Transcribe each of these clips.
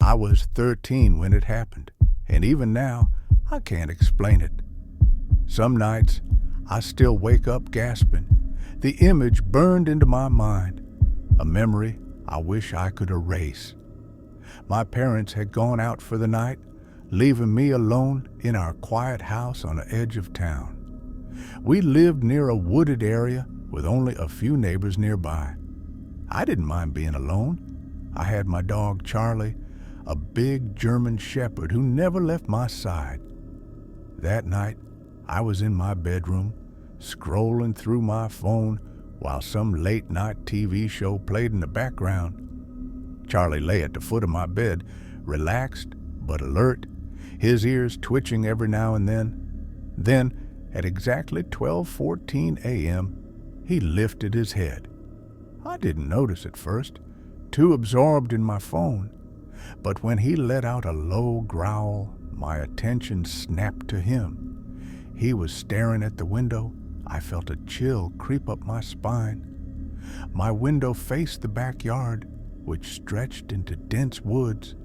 I was 13 when it happened, and even now, I can't explain it. Some nights, I still wake up gasping. The image burned into my mind, a memory I wish I could erase. My parents had gone out for the night, leaving me alone in our quiet house on the edge of town. We lived near a wooded area with only a few neighbors nearby. I didn't mind being alone. I had my dog Charlie, a big German shepherd who never left my side. That night, I was in my bedroom, scrolling through my phone while some late-night TV show played in the background. Charlie lay at the foot of my bed, relaxed but alert, his ears twitching every now and then. Then, at exactly 12:14 a.m., he lifted his head. I didn't notice at first, too absorbed in my phone. But when he let out a low growl, my attention snapped to him. He was staring at the window. I felt a chill creep up my spine. My window faced the backyard, which stretched into dense woods.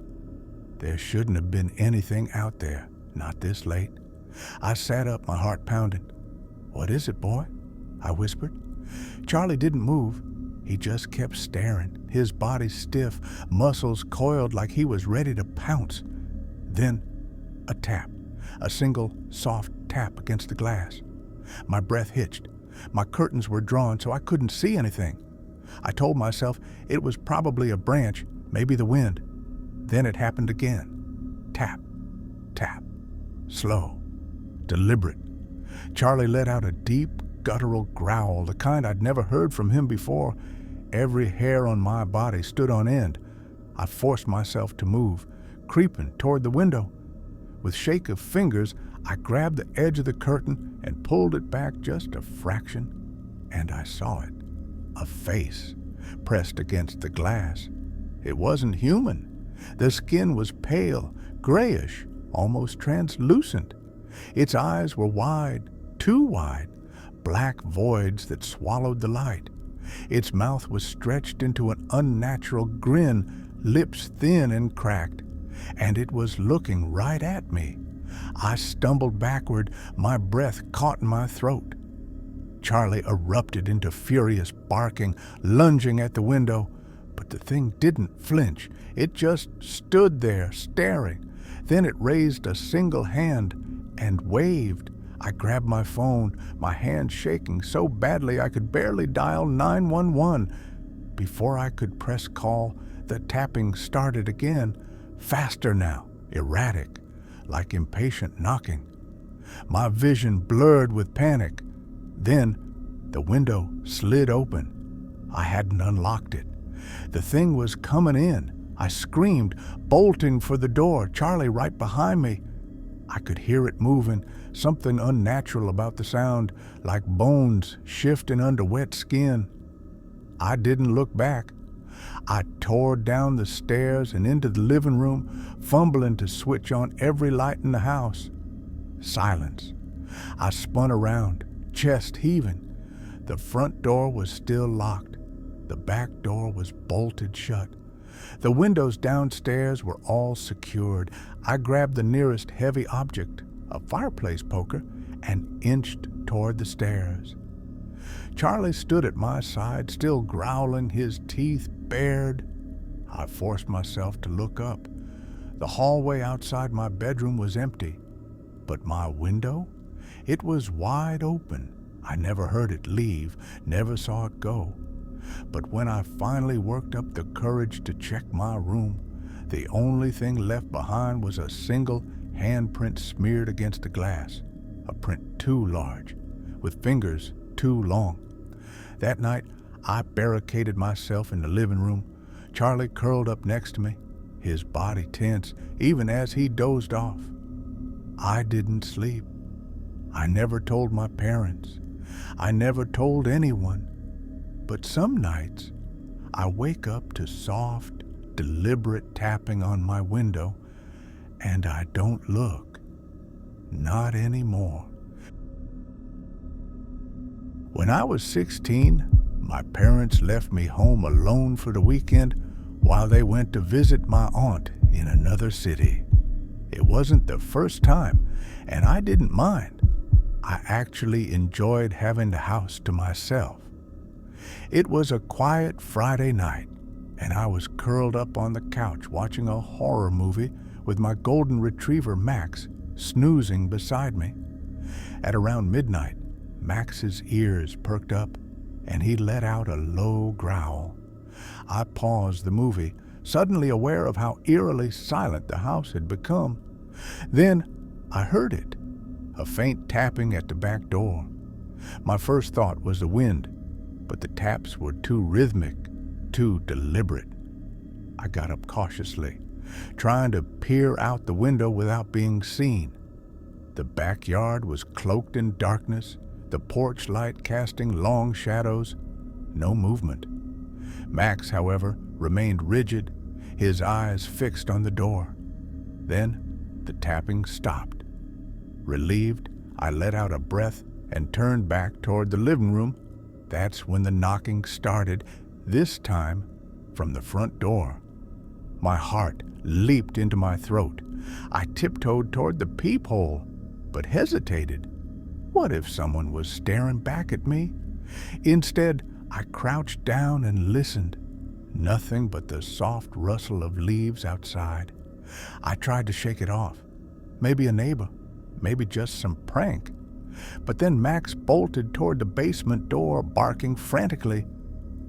There shouldn't have been anything out there, not this late. I sat up, my heart pounding. "What is it, boy?" I whispered. Charlie didn't move. He just kept staring, his body stiff, muscles coiled like he was ready to pounce. Then, a tap, a single soft tap against the glass. My breath hitched. My curtains were drawn so I couldn't see anything. I told myself it was probably a branch, maybe the wind. Then it happened again. Tap, tap, slow, deliberate. Charlie let out a deep, guttural growl, the kind I'd never heard from him before. Every hair on my body stood on end. I forced myself to move, creeping toward the window. With shake of fingers, I grabbed the edge of the curtain and pulled it back just a fraction, and I saw it. A face pressed against the glass. It wasn't human. The skin was pale, grayish, almost translucent. Its eyes were wide, too wide, black voids that swallowed the light. Its mouth was stretched into an unnatural grin, lips thin and cracked, and it was looking right at me. I stumbled backward, my breath caught in my throat. Charlie erupted into furious barking, lunging at the window, but the thing didn't flinch. It just stood there, staring. Then it raised a single hand and waved. I grabbed my phone, my hand shaking so badly I could barely dial 911. Before I could press call, the tapping started again, faster now, erratic, like impatient knocking. My vision blurred with panic. Then the window slid open. I hadn't unlocked it. The thing was coming in. I screamed, bolting for the door, Charlie right behind me. I could hear it moving, something unnatural about the sound, like bones shifting under wet skin. I didn't look back. I tore down the stairs and into the living room, fumbling to switch on every light in the house. Silence. I spun around, chest heaving. The front door was still locked. The back door was bolted shut. The windows downstairs were all secured. I grabbed the nearest heavy object, a fireplace poker, and inched toward the stairs. Charlie stood at my side, still growling, his teeth bared. I forced myself to look up. The hallway outside my bedroom was empty, but my window? It was wide open. I never heard it leave, never saw it go. But when I finally worked up the courage to check my room, the only thing left behind was a single handprint smeared against the glass, a print too large, with fingers too long. That night, I barricaded myself in the living room. Charlie curled up next to me, his body tense, even as he dozed off. I didn't sleep. I never told my parents. I never told anyone. But some nights, I wake up to soft, deliberate tapping on my window, and I don't look. Not anymore. When I was 16, my parents left me home alone for the weekend while they went to visit my aunt in another another city. It wasn't the first time, and I didn't mind. I actually enjoyed having the house to myself. It was a quiet Friday night, and I was curled up on the couch watching a horror movie with my golden retriever Max snoozing beside me. At around midnight, Max's ears perked up, and he let out a low growl. I paused the movie, suddenly aware of how eerily silent the house had become. Then I heard it, a faint tapping at the back door. My first thought was the wind, but the taps were too rhythmic, too deliberate. I got up cautiously, trying to peer out the window without being seen. The backyard was cloaked in darkness, the porch light casting long shadows. No movement. Max, however, remained rigid, his eyes fixed on the door. Then the tapping stopped. Relieved, I let out a breath and turned back toward the living room. That's when the knocking started, this time from the front door. My heart leaped into my throat. I tiptoed toward the peephole, but hesitated. What if someone was staring back at me? Instead, I crouched down and listened. Nothing but the soft rustle of leaves outside. I tried to shake it off. Maybe a neighbor, maybe just some prank. But then Max bolted toward the basement door, barking frantically.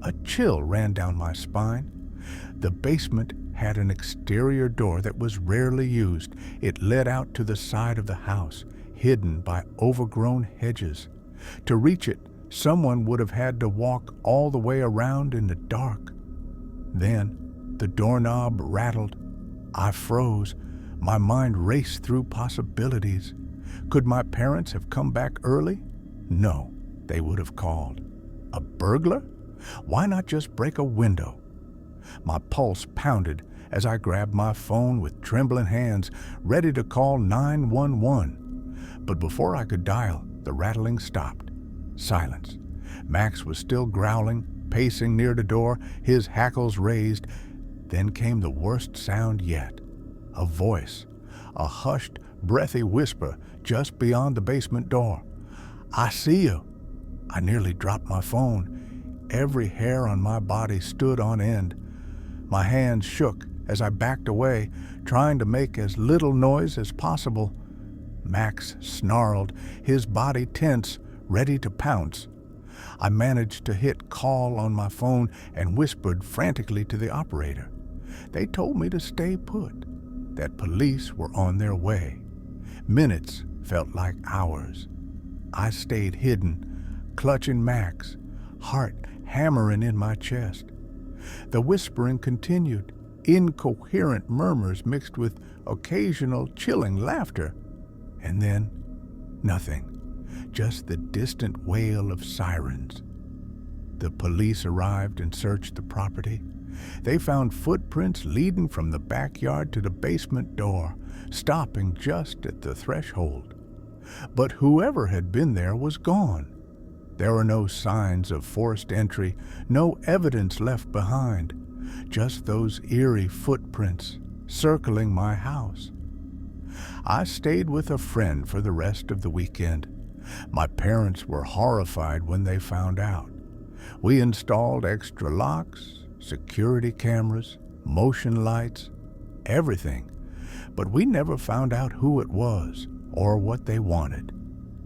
A chill ran down my spine. The basement had an exterior door that was rarely used. It led out to the side of the house, hidden by overgrown hedges. To reach it, someone would have had to walk all the way around in the dark. Then the doorknob rattled. I froze. My mind raced through possibilities. Could my parents have come back early? No, they would have called. A burglar? Why not just break a window? My pulse pounded as I grabbed my phone with trembling hands, ready to call 911. But before I could dial, the rattling stopped. Silence. Max was still growling, pacing near the door, his hackles raised. Then came the worst sound yet. A voice, a hushed, breathy whisper just beyond the basement door. "I see you." I nearly dropped my phone. Every hair on my body stood on end. My hands shook as I backed away, trying to make as little noise as possible. Max snarled, his body tense, ready to pounce. I managed to hit call on my phone and whispered frantically to the operator. They told me to stay put, that police were on their way. Minutes felt like hours. I stayed hidden, clutching Max, heart hammering in my chest. The whispering continued, incoherent murmurs mixed with occasional chilling laughter. And then, nothing, just the distant wail of sirens. The police arrived and searched the property. They found footprints leading from the backyard to the basement door, stopping just at the threshold. But whoever had been there was gone. There were no signs of forced entry, no evidence left behind, just those eerie footprints circling my house. I stayed with a friend for the rest of the weekend. My parents were horrified when they found out. We installed extra locks, security cameras, motion lights, everything. But we never found out who it was or what they wanted.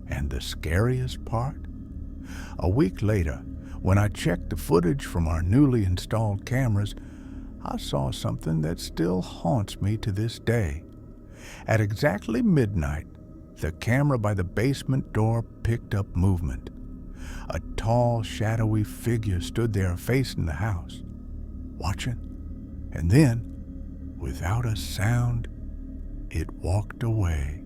And the scariest part? A week later, when I checked the footage from our newly installed cameras, I saw something that still haunts me to this day. At exactly midnight, the camera by the basement door picked up movement. A tall, shadowy figure stood there facing the house, watching. And then, without a sound, it walked away.